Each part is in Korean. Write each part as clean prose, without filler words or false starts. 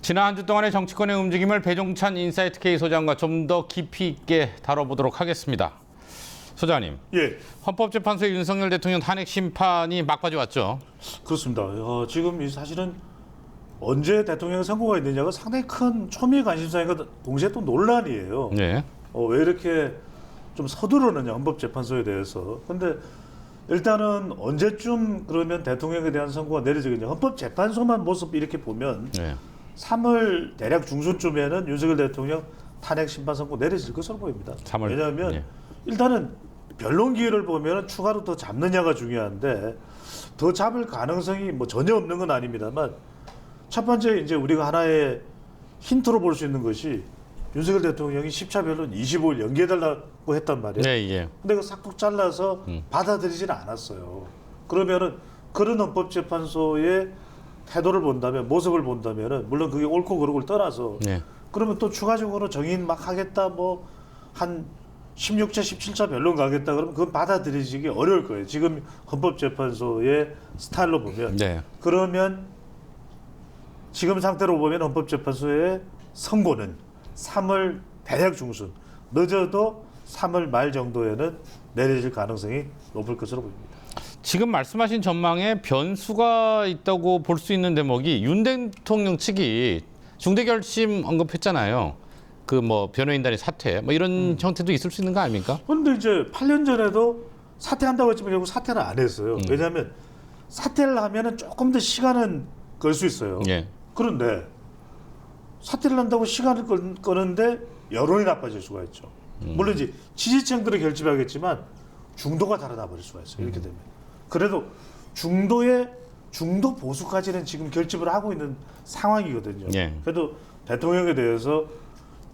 지난 한 주 동안의 정치권의 움직임을 배종찬 인사이트 K 소장과 좀 더 깊이 있게 다뤄보도록 하겠습니다. 소장님, 예, 헌법재판소의 윤석열 대통령 탄핵 심판이 막바지 왔죠. 그렇습니다. 지금 이 사실은 언제 대통령 선고가 있느냐가 상당히 큰 초미의 관심사이고 동시에 또 논란이에요. 네. 왜 이렇게 좀 서두르느냐 헌법재판소에 대해서. 근데 일단은 언제쯤 그러면 대통령에 대한 선고가 내려지겠냐. 헌법재판소만 모습 이렇게 보면 네. 3월 대략 중순쯤에는 윤석열 대통령 탄핵 심판 선고 내려질 것으로 보입니다. 3월. 왜냐하면 네. 일단은 변론 기회를 보면 추가로 더 잡느냐가 중요한데 더 잡을 가능성이 뭐 전혀 없는 건 아닙니다만 첫 번째 이제 우리가 하나의 힌트로 볼 수 있는 것이 윤석열 대통령이 10차 변론 25일 연기해달라고 했단 말이에요. 네, 예. 근데 그 싹둑 잘라서 받아들이지는 않았어요. 그러면은 그런 헌법재판소의 태도를 본다면, 모습을 본다면은 물론 그게 옳고 그르고를 떠나서 네. 그러면 또 추가적으로 정인 막 하겠다 뭐 한 16차, 17차 변론 가겠다 그러면 그건 받아들이기 어려울 거예요. 지금 헌법재판소의 스타일로 보면. 네. 그러면 지금 상태로 보면 헌법재판소의 선고는 3월 대략 중순, 늦어도 3월 말 정도에는 내려질 가능성이 높을 것으로 보입니다. 지금 말씀하신 전망에 변수가 있다고 볼 수 있는 대목이 윤 대통령 측이 중대결심 언급했잖아요. 그 뭐 변호인단의 사퇴, 뭐 이런 형태도 있을 수 있는 거 아닙니까? 그런데 이제 8년 전에도 사퇴한다고 했지만 결국 사퇴를 안 했어요. 왜냐하면 사퇴를 하면은 조금 더 시간은 걸 수 있어요. 예. 그런데 사퇴를 한다고 시간을 끄는데 여론이 나빠질 수가 있죠. 물론 이제 지지층들을 결집하겠지만 중도가 달아나 버릴 수가 있어요. 이렇게 되면. 그래도 중도 보수까지는 지금 결집을 하고 있는 상황이거든요. 예. 그래도 대통령에 대해서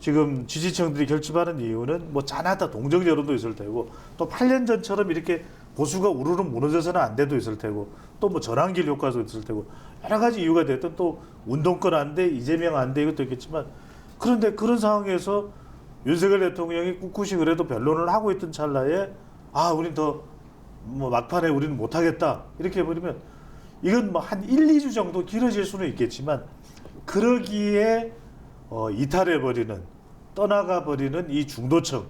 지금 지지층들이 결집하는 이유는 뭐 짜나다 동정 여론도 있을 테고 또 8년 전처럼 이렇게 보수가 우르르 무너져서는 안 돼도 있을 테고 또 뭐 전환길 효과도 있을 테고 여러 가지 이유가 됐든 또 운동권 안 돼, 이재명 안 돼 이것도 있겠지만 그런데 그런 상황에서 윤석열 대통령이 꿋꿋이 그래도 변론을 하고 있던 찰나에 우린 더 뭐 막판에 우리는 못하겠다 이렇게 해버리면 이건 뭐 한 1, 2주 정도 길어질 수는 있겠지만 그러기에 이탈해버리는 떠나가버리는 이 중도층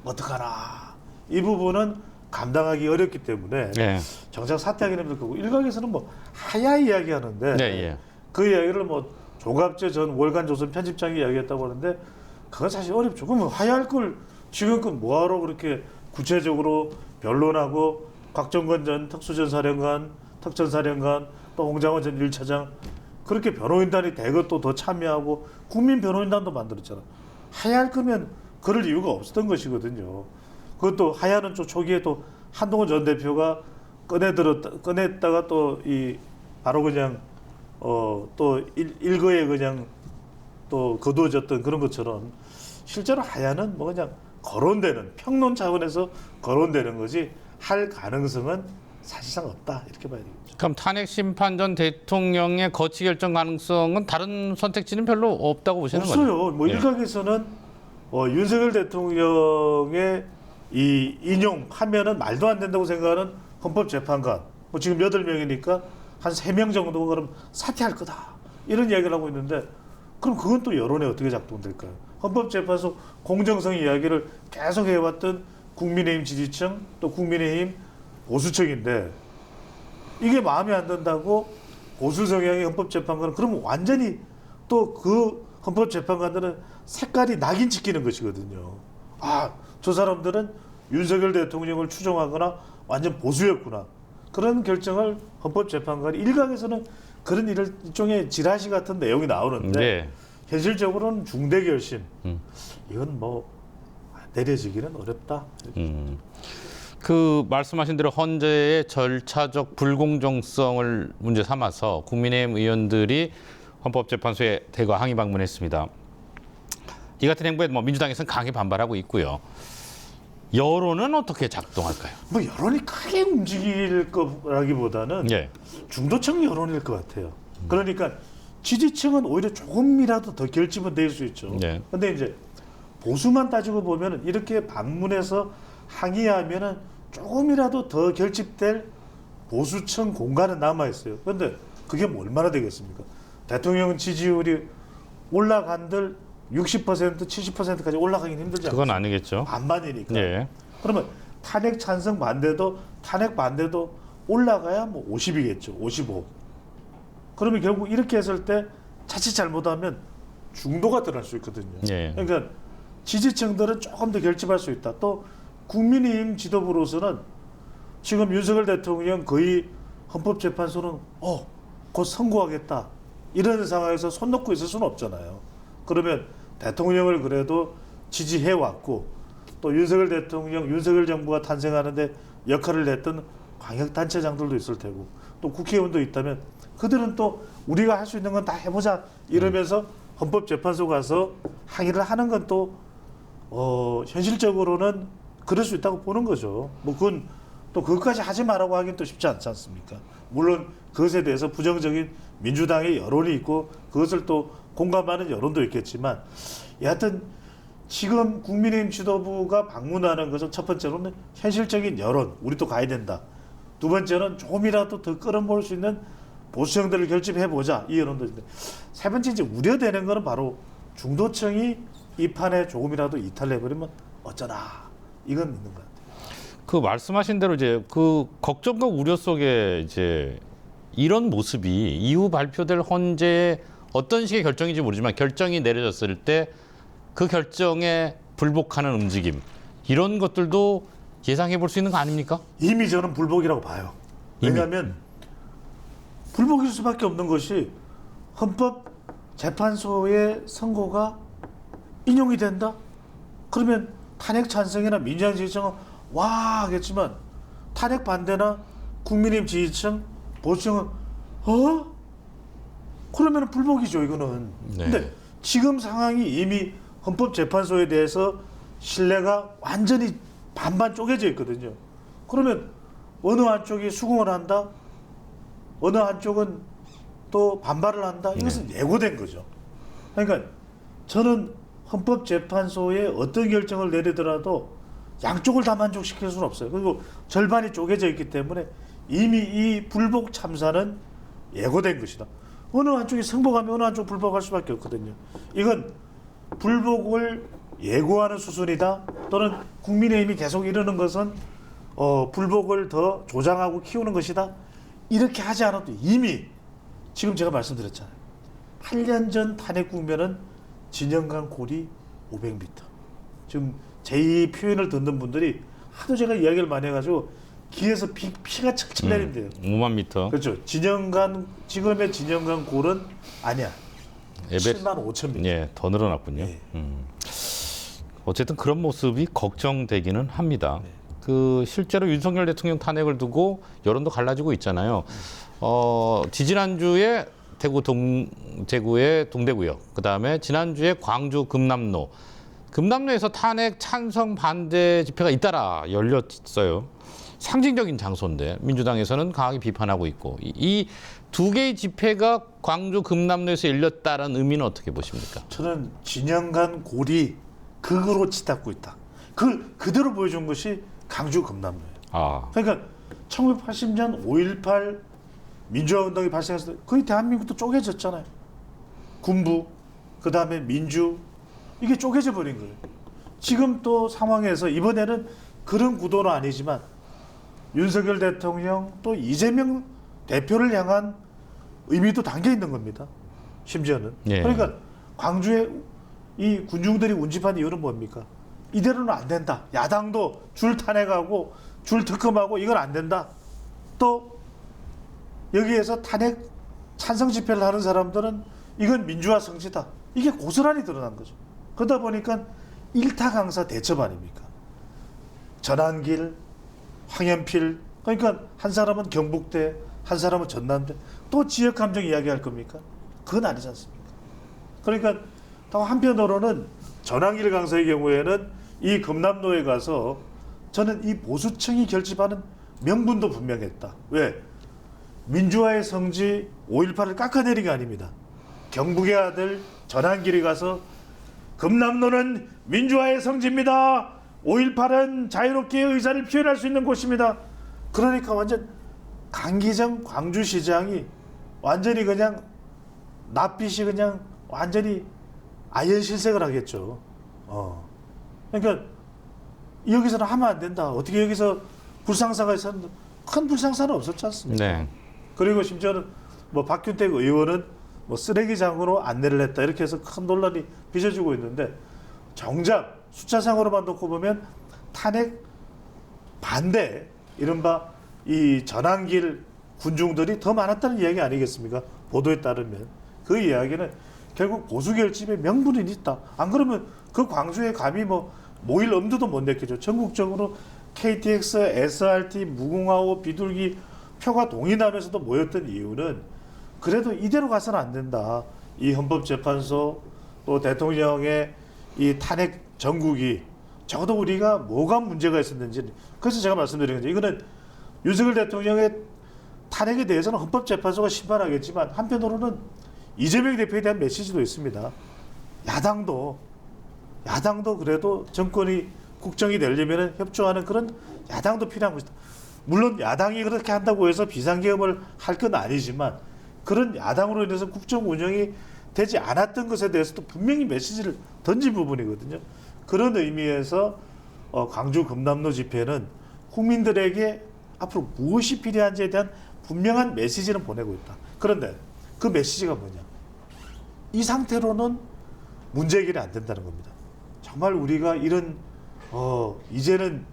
어떡하나 이 부분은 감당하기 어렵기 때문에 네. 정작 사퇴하기는 힘들 거고 일각에서는 뭐 하야 이야기하는데 네, 예. 그 이야기를 뭐 조갑재 전 월간조선 편집장이 이야기했다고 하는데 그건 사실 어렵죠. 그러면 하야할 걸 지금껏 뭐하러 그렇게 구체적으로 변론하고 곽정건 전 특수전사령관, 특전사령관 또 홍장원 전 1차장 그렇게 변호인단이 대거 또 더 참여하고 국민 변호인단도 만들었잖아. 하야할 거면 그럴 이유가 없었던 것이거든요. 그것도 하야는 좀 초기에 또 한동훈 전 대표가 꺼냈다가 또 이 바로 그냥 또 일거에 그냥 또 거두어졌던 그런 것처럼 실제로 하야는 뭐 그냥 거론되는 평론 차원에서 거론되는 거지 할 가능성은 사실상 없다 이렇게 봐야 되겠죠. 그럼 탄핵 심판 전 대통령의 거치 결정 가능성은 다른 선택지는 별로 없다고 보시는 거죠? 없어요. 뭐 예. 일각에서는 윤석열 대통령의 이 인용하면은 말도 안 된다고 생각하는 헌법재판관 뭐 지금 8명이니까 한 3명 정도가 그럼 사퇴할 거다 이런 이야기를 하고 있는데 그럼 그건 또 여론에 어떻게 작동될까요? 헌법재판소 공정성 이야기를 계속 해왔던 국민의힘 지지층 또 국민의힘 보수층인데 이게 마음에 안 든다고 보수 성향의 헌법재판관은 그러면 완전히 또 그 헌법재판관들은 색깔이 낙인 찍히는 것이거든요. 저 사람들은 윤석열 대통령을 추종하거나 완전 보수였구나. 그런 결정을 헌법재판관이 일각에서는 그런 일종의 지라시 같은 내용이 나오는데 네. 현실적으로는 중대 결심 이건 뭐 내려지기는 어렵다. 그 말씀하신 대로 헌재의 절차적 불공정성을 문제 삼아서 국민의힘 의원들이 헌법재판소에 대거 항의 방문했습니다. 이 같은 행보에 뭐 민주당에서는 강하게 반발하고 있고요. 여론은 어떻게 작동할까요? 뭐 여론이 크게 움직일 거라기보다는 예. 중도층 여론일 것 같아요. 그러니까 지지층은 오히려 조금이라도 더 결집은 될 수 있죠. 네. 근데 이제 보수만 따지고 보면은 이렇게 방문해서 항의하면은 조금이라도 더 결집될 보수층 공간은 남아 있어요. 그런데 그게 뭐 얼마나 되겠습니까? 대통령 지지율이 올라간들 60% 70%까지 올라가긴 힘들지 그건 않습니까? 아니겠죠. 반반이니까. 예. 그러면 탄핵 찬성 반대도 탄핵 반대도 올라가야 뭐 50이겠죠. 55. 그러면 결국 이렇게 했을 때 자칫 잘못하면 중도가 드러날 수 있거든요. 예. 그러니까 지지층들은 조금 더 결집할 수 있다. 또 국민의힘 지도부로서는 지금 윤석열 대통령 거의 헌법재판소는 곧 선고하겠다 이런 상황에서 손 놓고 있을 수는 없잖아요. 그러면 대통령을 그래도 지지해 왔고 또 윤석열 대통령, 윤석열 정부가 탄생하는데 역할을 했던 광역단체장들도 있을 테고 또 국회의원도 있다면 그들은 또 우리가 할 수 있는 건 다 해보자 이러면서 헌법재판소 가서 항의를 하는 건 또 현실적으로는 그럴 수 있다고 보는 거죠. 뭐 그건 또 그것까지 하지 말라고 하긴 또 쉽지 않지 않습니까? 물론 그것에 대해서 부정적인 민주당의 여론이 있고 그것을 또 공감하는 여론도 있겠지만 여하튼 지금 국민의힘 지도부가 방문하는 것은 첫 번째로는 현실적인 여론, 우리 또 가야 된다. 두 번째는 조금이라도 더 끌어모을 수 있는 보수층들을 결집해보자. 이 여론도 있는데 세 번째 이제 우려되는 것은 바로 중도층이 이 판에 조금이라도 이탈해버리면 어쩌나. 이건 있는 것 같아요. 그 말씀하신 대로 이제 그 걱정과 우려 속에 이제 이런 모습이 이후 발표될 헌재의 어떤 식의 결정인지 모르지만 결정이 내려졌을 때 그 결정에 불복하는 움직임 이런 것들도 예상해 볼 수 있는 거 아닙니까? 이미 저는 불복이라고 봐요. 왜냐하면 불복일 수밖에 없는 것이 헌법재판소의 선고가 인용이 된다? 그러면 탄핵 찬성이나 민주당 지지층은 와 하겠지만 탄핵 반대나 국민의힘 지지층, 보수층은 그러면 불복이죠 이거는. 네. 근데 지금 상황이 이미 헌법재판소에 대해서 신뢰가 완전히 반반 쪼개져 있거든요. 그러면 어느 한쪽이 수긍을 한다, 어느 한쪽은 또 반발을 한다. 이것은 예고된 거죠. 그러니까 저는 헌법재판소에 어떤 결정을 내리더라도 양쪽을 다 만족시킬 수는 없어요. 그리고 절반이 쪼개져 있기 때문에 이미 이 불복 참사는 예고된 것이다. 어느 한쪽이 승복하면 어느 한쪽 불복할 수밖에 없거든요. 이건 불복을 예고하는 수순이다. 또는 국민의힘이 계속 이러는 것은 불복을 더 조장하고 키우는 것이다. 이렇게 하지 않아도 이미 지금 제가 말씀드렸잖아요. 8년 전 탄핵 국면은 진영 간 골이 500m. 지금 제 이 표현을 듣는 분들이 하도 제가 이야기를 많이 해가지고 귀에서 피가 철철 내린대요. 5만 미터. 그렇죠. 지금의 진영 간 골은 아니야. 7만 5천 미터. 예, 더 늘어났군요. 예. 어쨌든 그런 모습이 걱정되기는 합니다. 그 실제로 윤석열 대통령 탄핵을 두고 여론도 갈라지고 있잖아요. 지지난주에 대구의 동대구역, 그다음에 지난주에 광주 금남로에서 탄핵 찬성 반대 집회가 잇따라 열렸어요. 상징적인 장소인데 민주당에서는 강하게 비판하고 있고 이 두 개의 집회가 광주 금남로에서 열렸다는 의미는 어떻게 보십니까? 저는 진영 간 골이 극으로 치닫고 있다. 그대로 보여준 것이 강주 금남로예요. 아, 그러니까 1980년 5.18 민주화 운동이 발생했을 때 거의 대한민국도 쪼개졌잖아요. 군부, 그 다음에 민주, 이게 쪼개져 버린 거예요. 지금 또 상황에서 이번에는 그런 구도는 아니지만 윤석열 대통령 또 이재명 대표를 향한 의미도 담겨 있는 겁니다. 심지어는. 예. 그러니까 광주에 이 군중들이 운집한 이유는 뭡니까? 이대로는 안 된다. 야당도 줄 탄핵하고 줄 특검하고 이건 안 된다. 또 여기에서 탄핵 찬성 집회를 하는 사람들은 이건 민주화 성지다. 이게 고스란히 드러난 거죠. 그러다 보니까 일타강사 대첩 아닙니까? 전한길, 황현필, 그러니까 한 사람은 경북대, 한 사람은 전남대, 또 지역감정 이야기할 겁니까? 그건 아니지 않습니까? 그러니까 또 한편으로는 전한길 강사의 경우에는 이 금남로에 가서 저는 이 보수층이 결집하는 명분도 분명했다. 왜? 민주화의 성지 5.18을 깎아내린 게 아닙니다. 경북의 아들 전한길이 가서 금남로는 민주화의 성지입니다. 5.18은 자유롭게 의사를 표현할 수 있는 곳입니다. 그러니까 완전 강기정 광주시장이 완전히 그냥 낯빛이 그냥 완전히 아연실색을 하겠죠. 그러니까 여기서는 하면 안 된다. 어떻게 여기서 불상사가 있었는데 큰 불상사는 없었지 않습니까? 네. 그리고 심지어는 뭐 박균택 의원은 뭐 쓰레기장으로 안내를 했다 이렇게 해서 큰 논란이 빚어지고 있는데 정작 숫자상으로만 놓고 보면 탄핵 반대 이른바 이 전환길 군중들이 더 많았다는 이야기 아니겠습니까? 보도에 따르면 그 이야기는 결국 보수 결집의 명분이 있다. 안 그러면 그 광주에 감히 뭐 모일 엄두도 못 냈겠죠. 전국적으로 KTX, SRT, 무궁화호, 비둘기 표가 동일하면서도 모였던 이유는 그래도 이대로 가서는 안 된다. 이 헌법재판소 또 대통령의 이 탄핵 정국이 적어도 우리가 뭐가 문제가 있었는지 그래서 제가 말씀드린 거죠. 이거는 윤석열 대통령의 탄핵에 대해서는 헌법재판소가 심판하겠지만 한편으로는 이재명 대표에 대한 메시지도 있습니다. 야당도 그래도 정권이 국정이 되려면 협조하는 그런 야당도 필요한 것이다. 물론 야당이 그렇게 한다고 해서 비상계엄을 할 건 아니지만 그런 야당으로 인해서 국정 운영이 되지 않았던 것에 대해서도 분명히 메시지를 던진 부분이거든요. 그런 의미에서 광주 금남로 집회는 국민들에게 앞으로 무엇이 필요한지에 대한 분명한 메시지는 보내고 있다. 그런데 그 메시지가 뭐냐? 이 상태로는 문제 해결이 안 된다는 겁니다. 정말 우리가 이런 이제는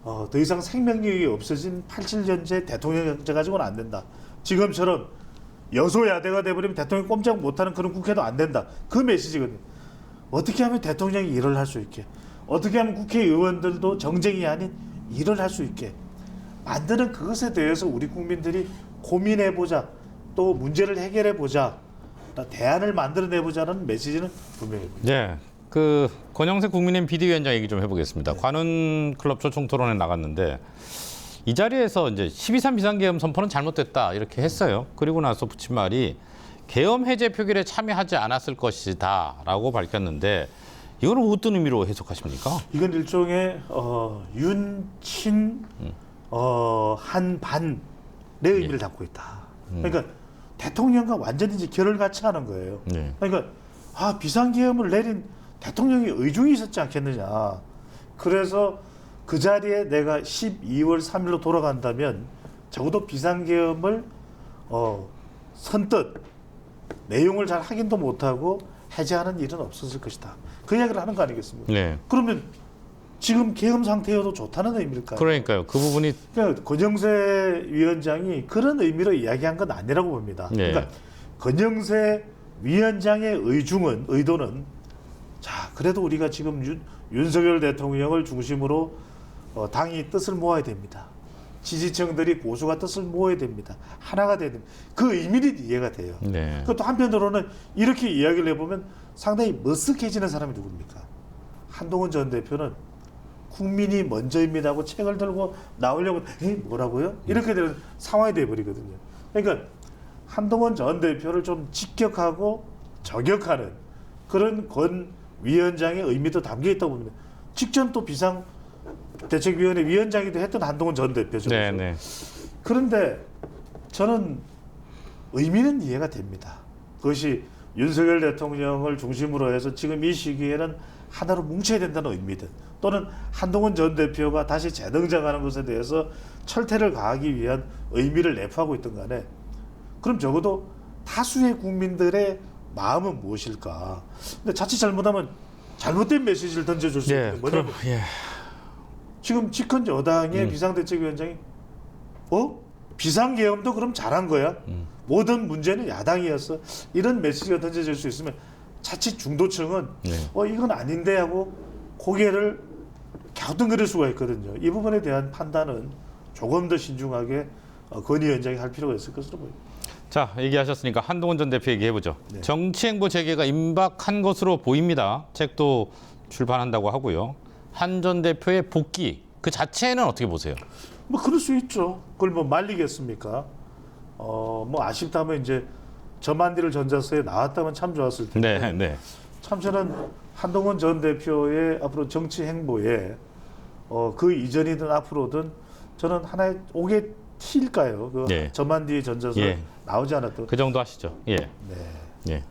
더 이상 생명력이 없어진 87년제 대통령 정제 가지고는 안 된다. 지금처럼 여소야대가 돼버리면 대통령 꼼짝 못하는 그런 국회도 안 된다. 그 메시지거든요. 어떻게 하면 대통령이 일을 할 수 있게, 어떻게 하면 국회의원들도 정쟁이 아닌 일을 할 수 있게 만드는 그것에 대해서 우리 국민들이 고민해보자, 또 문제를 해결해보자, 대안을 만들어내보자는 메시지는 분명합니다. 네. 그 권영세 국민의힘 비대위원장 얘기 좀 해보겠습니다. 관훈클럽 초청토론에 나갔는데 이 자리에서 이제 12.3 비상계엄 선포는 잘못됐다 이렇게 했어요. 그리고 나서 붙인 말이 계엄 해제 표결에 참여하지 않았을 것이다라고 밝혔는데 이거는 어떤 의미로 해석하십니까? 이건 일종의 윤친 한반의 의미를 담고 있다. 그러니까 대통령과 완전히 이제 결을 같이 하는 거예요. 네. 그러니까 비상계엄을 내린 대통령이 의중이 있었지 않겠느냐. 그래서 그 자리에 내가 12월 3일로 돌아간다면 적어도 비상계엄을 선뜻 내용을 잘 확인도 못하고 해제하는 일은 없었을 것이다. 그 이야기를 하는 거 아니겠습니까? 네. 그러면 지금 계엄 상태여도 좋다는 의미일까요? 그러니까요. 그 부분이 그러니까 권영세 위원장이 그런 의미로 이야기한 건 아니라고 봅니다. 네. 그러니까 권영세 위원장의 의도는 자 그래도 우리가 지금 윤석열 대통령을 중심으로 당이 뜻을 모아야 됩니다. 지지층들이 보수가 뜻을 모아야 됩니다. 하나가 돼야 됩니다. 그 의미는 이해가 돼요. 네. 또 한편으로는 이렇게 이야기를 해보면 상당히 머쓱해지는 사람이 누굽니까? 한동훈 전 대표는 국민이 먼저입니다 하고 책을 들고 나오려고 뭐라고요? 이렇게 되는 상황이 돼버리거든요. 그러니까 한동훈 전 대표를 좀 직격하고 저격하는 그런 권 위원장의 의미도 담겨 있다고 봅니다. 직전 또 비상대책위원회 위원장이기도 했던 한동훈 전 대표죠. 네, 네. 그런데 저는 의미는 이해가 됩니다. 그것이 윤석열 대통령을 중심으로 해서 지금 이 시기에는 하나로 뭉쳐야 된다는 의미든 또는 한동훈 전 대표가 다시 재등장하는 것에 대해서 철퇴를 가하기 위한 의미를 내포하고 있던 간에 그럼 적어도 다수의 국민들의 마음은 무엇일까? 근데 자칫 잘못하면 잘못된 메시지를 던져줄 수 있는 게 뭐냐면 지금 집권 여당의 비상대책위원장이 비상계엄도 그럼 잘한 거야? 모든 문제는 야당이었어. 이런 메시지가 던져질 수 있으면 자칫 중도층은 이건 아닌데 하고 고개를 갸우뚱거릴 수가 있거든요. 이 부분에 대한 판단은 조금 더 신중하게 권 위원장이 할 필요가 있을 것으로 보입니다. 자, 얘기하셨으니까 한동훈 전 대표 얘기해보죠. 네. 정치행보 재개가 임박한 것으로 보입니다. 책도 출판한다고 하고요. 한 전 대표의 복귀 그 자체는 어떻게 보세요? 뭐 그럴 수 있죠. 그걸 뭐 말리겠습니까? 뭐 아쉽다면 이제 저만디를 전자서에 나왔다면 참 좋았을 텐데. 네, 네. 참 저는 한동훈 전 대표의 앞으로 정치 행보에 그 이전이든 앞으로든 저는 하나의 옥의 티일까요? 그 예. 저만디 전자서에 예. 나오지 않았던. 그 정도 하시죠. 예. 네. 예.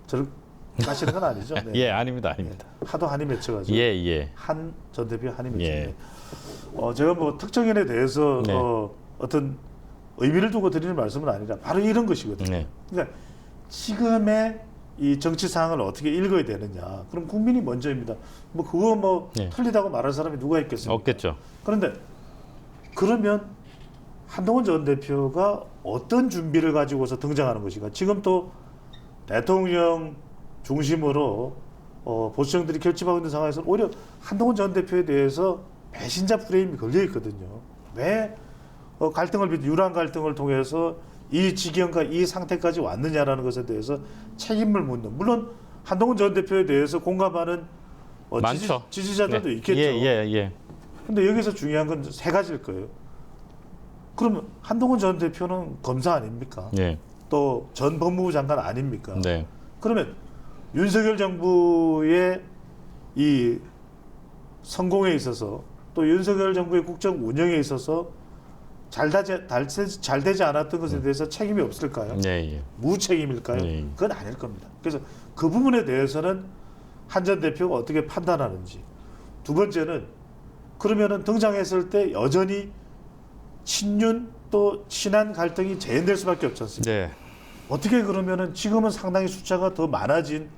저를 까시는 건 아니죠? 네. 예, 아닙니다. 아닙니다. 하도 한이 맺혀가지고 예, 예. 한 전 대표 한이 맺혔네. 예. 제가 뭐 특정인에 대해서 네. 어떤 의미를 두고 드리는 말씀은 아니라 바로 이런 것이거든요. 네. 그러니까 지금의 이 정치 상황을 어떻게 읽어야 되느냐. 그럼 국민이 먼저입니다. 뭐 그거 뭐 네. 틀리다고 말할 사람이 누가 있겠습니까? 없겠죠. 그런데 그러면 한동훈 전 대표가 어떤 준비를 가지고서 등장하는 것인가? 지금 또 대통령 중심으로 보수정들이 결집하고 있는 상황에서 오히려 한동훈 전 대표에 대해서 배신자 프레임이 걸려 있거든요. 왜 유란 갈등을 통해서 이 지경과 이 상태까지 왔느냐라는 것에 대해서 책임을 묻는. 물론 한동훈 전 대표에 대해서 공감하는 많죠. 지지자들도 네. 있겠죠. 예, 예, 예. 근데 여기서 중요한 건 세 가지일 거예요. 그러면 한동훈 전 대표는 검사 아닙니까? 예. 또 전 법무부 장관 아닙니까? 네. 그러면 윤석열 정부의 이 성공에 있어서 또 윤석열 정부의 국정 운영에 있어서 잘 되지 않았던 것에 대해서 책임이 없을까요? 예, 예. 무책임일까요? 네. 그건 아닐 겁니다. 그래서 그 부분에 대해서는 한 전 대표가 어떻게 판단하는지. 두 번째는 그러면은 등장했을 때 여전히 친윤 또 친한 갈등이 재현될 수밖에 없지 않습니까? 네. 어떻게 그러면은 지금은 상당히 숫자가 더 많아진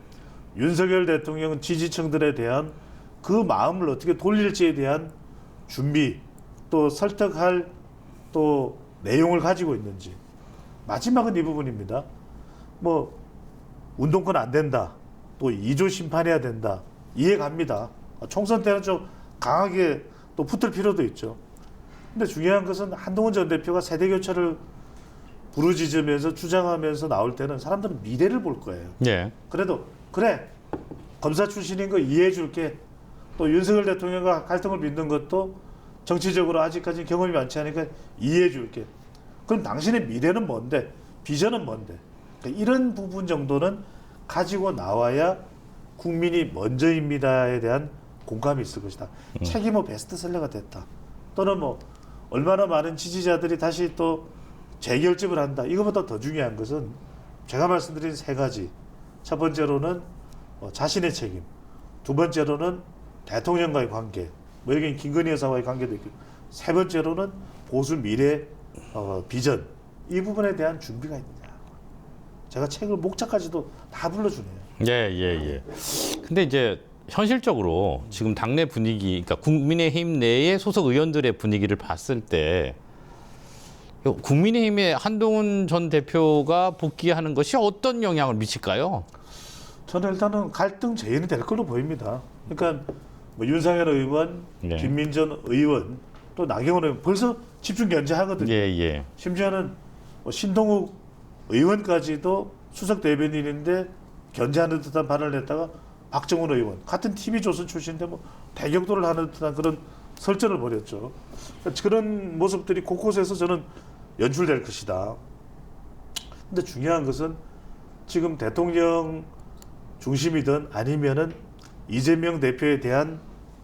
윤석열 대통령 지지층들에 대한 그 마음을 어떻게 돌릴지에 대한 준비 또 설득할 또 내용을 가지고 있는지. 마지막은 이 부분입니다. 뭐 운동권 안 된다. 또 2조 심판해야 된다. 이해 갑니다. 총선 때는 좀 강하게 또 붙을 필요도 있죠. 근데 중요한 것은 한동훈 전 대표가 세대 교체를 부르짖으면서 주장하면서 나올 때는 사람들은 미래를 볼 거예요. 예. 그래도 그래 검사 출신인 거 이해해 줄게. 또 윤석열 대통령과 갈등을 빚는 것도 정치적으로 아직까지 경험이 많지 않으니까 이해해 줄게. 그럼 당신의 미래는 뭔데? 비전은 뭔데? 그러니까 이런 부분 정도는 가지고 나와야 국민이 먼저입니다에 대한 공감이 있을 것이다. 책이 뭐 베스트셀러가 됐다. 또는 뭐 얼마나 많은 지지자들이 다시 또 재결집을 한다. 이거보다 더 중요한 것은 제가 말씀드린 세 가지. 첫 번째로는 자신의 책임. 두 번째로는 대통령과의 관계. 뭐 여기 김건희 여사와의 관계도 있고. 세 번째로는 보수 미래 비전. 이 부분에 대한 준비가 있느냐. 제가 책을 목차까지도 다 불러주네요. 예, 예, 예. 근데 이제 현실적으로 지금 당내 분위기, 그러니까 국민의힘 내의 소속 의원들의 분위기를 봤을 때 국민의힘의 한동훈 전 대표가 복귀하는 것이 어떤 영향을 미칠까요? 저는 일단은 갈등 재현이 될 걸로 보입니다. 그러니까 뭐 윤상현 의원, 네. 김민전 의원, 또 나경원 의원 벌써 집중 견제하거든요. 예, 예. 심지어는 뭐 신동욱 의원까지도 수석 대변인인데 견제하는 듯한 발언을 했다가 박정훈 의원 같은 TV조선 출신인데 뭐 대격돌을 하는 듯한 그런 설전을 벌였죠. 그러니까 그런 모습들이 곳곳에서 저는 연출될 것이다. 근데 중요한 것은 지금 대통령 중심이든 아니면은 이재명 대표에 대한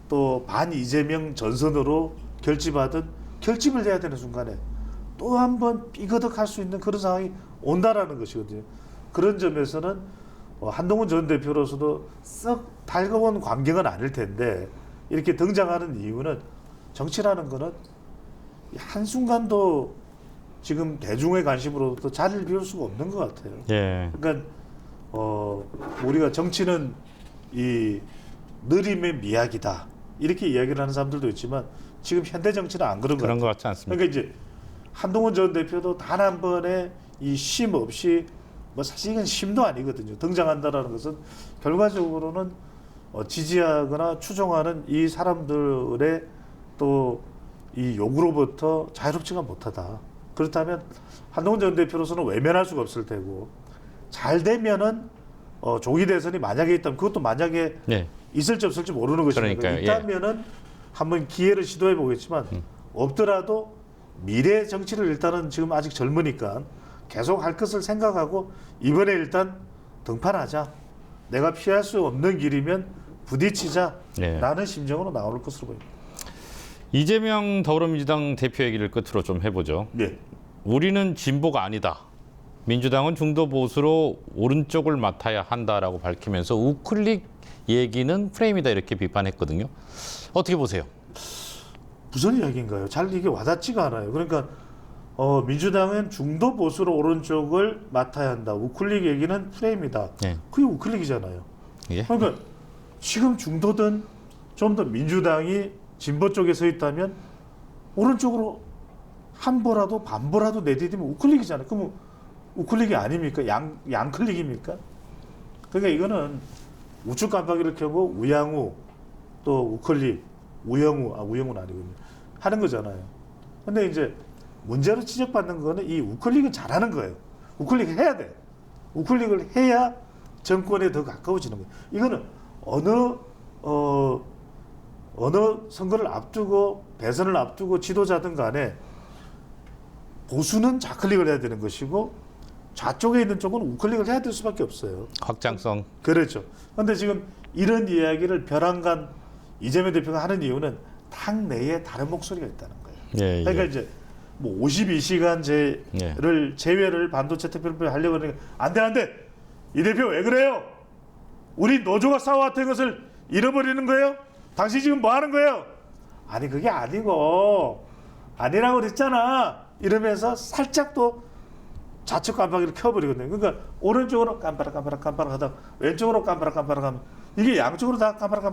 또 반 이재명 전선으로 결집을 해야 되는 순간에 또 한 번 삐거덕할 수 있는 그런 상황이 온다라는 것이거든요. 그런 점에서는 한동훈 전 대표로서도 썩 달가운 광경은 아닐 텐데 이렇게 등장하는 이유는 정치라는 거는 한순간도 지금 대중의 관심으로부터 자리를 비울 수가 없는 것 같아요. 예. 그러니까 우리가 정치는 이 느림의 미학이다 이렇게 이야기를 하는 사람들도 있지만 지금 현대 정치는 안 그런 것 그런 같아요. 것 같지 않습니다. 그러니까 이제 한동훈 전 대표도 단 한 번의 이 쉼 없이 뭐 사실 이건 쉼도 아니거든요. 등장한다라는 것은 결과적으로는 지지하거나 추종하는 이 사람들의 또 이 욕으로부터 자유롭지가 못하다. 그렇다면 한동훈 전 대표로서는 외면할 수가 없을 테고 잘 되면은 조기 대선이 만약에 있다면 그것도 만약에 네. 있을지 없을지 모르는 것이니까 그러니까요. 있다면은 한번 기회를 시도해 보겠지만 없더라도 미래 정치를 일단은 지금 아직 젊으니까 계속 할 것을 생각하고 이번에 일단 등판하자. 내가 피할 수 없는 길이면 부딪히자라는 네. 심정으로 나올 것으로 보입니다. 이재명 더불어민주당 대표 얘기를 끝으로 좀 해보죠. 네. 우리는 진보가 아니다. 민주당은 중도 보수로 오른쪽을 맡아야 한다라고 밝히면서 우클릭 얘기는 프레임이다 이렇게 비판했거든요. 어떻게 보세요? 무슨 이야기인가요? 잘 이게 와닿지가 않아요. 그러니까 민주당은 중도 보수로 오른쪽을 맡아야 한다. 우클릭 얘기는 프레임이다. 네. 그게 우클릭이잖아요. 예. 그러니까 지금 중도든 좀 더 민주당이 진보 쪽에 서 있다면 오른쪽으로 한 보라도 반 보라도 내디디면 우클릭이잖아요. 그럼 우클릭이 아닙니까? 양클릭입니까? 그러니까 이거는 우측 깜빡이를 켜고 우양우 또 우클릭 우영우는 아니군요. 하는 거잖아요. 근데 이제 문제로 지적받는 거는 이 우클릭은 잘하는 거예요. 우클릭 해야 돼. 우클릭을 해야 정권에 더 가까워지는 거예요. 이거는 어느 선거를 앞두고 대선을 앞두고 지도자든 간에 보수는 좌클릭을 해야 되는 것이고 좌쪽에 있는 쪽은 우클릭을 해야 될 수밖에 없어요. 확장성. 그렇죠. 그런데 지금 이런 이야기를 벼랑간 이재명 대표가 하는 이유는 당 내에 다른 목소리가 있다는 거예요. 예, 그러니까 예. 이제 뭐 52시간제를 제외를 반도체 특별법에 하려고 하니까 안돼 이 대표 왜 그래요? 우리 노조가 싸워왔던 것을 잃어버리는 거예요? 당신 지금 뭐 하는 거예요? 아니 그게 아니고 아니라고 그랬잖아 이러면서 살짝 또 좌측 깜빡이를 켜버리거든요. 그러니까 오른쪽으로 깜빡 하다 왼쪽으로 깜빡 하면 이게 양쪽으로 다 깜빡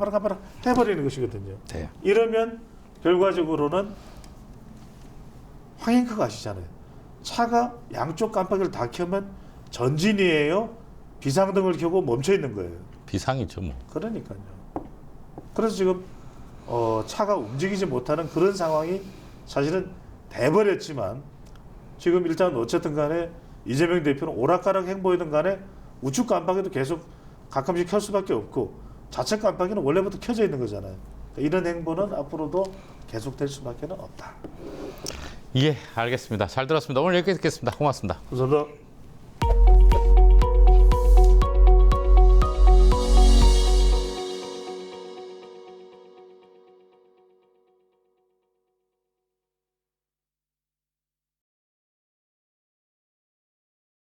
해버리는 것이거든요. 네. 이러면 결과적으로는 황행크가 아시잖아요. 차가 양쪽 깜빡이를 다 켜면 전진이에요. 비상등을 켜고 멈춰 있는 거예요. 비상이죠 뭐. 그러니까요. 그래서 지금 차가 움직이지 못하는 그런 상황이 사실은 돼버렸지만 지금 일단 어쨌든 간에 이재명 대표는 오락가락 행보이든 간에 우측 깜빡이도 계속 가끔씩 켤 수밖에 없고 좌측 깜빡이는 원래부터 켜져 있는 거잖아요. 이런 행보는 앞으로도 계속될 수밖에 없다. 예, 알겠습니다. 잘 들었습니다. 오늘 여기까지 듣겠습니다. 고맙습니다. 감사합니다.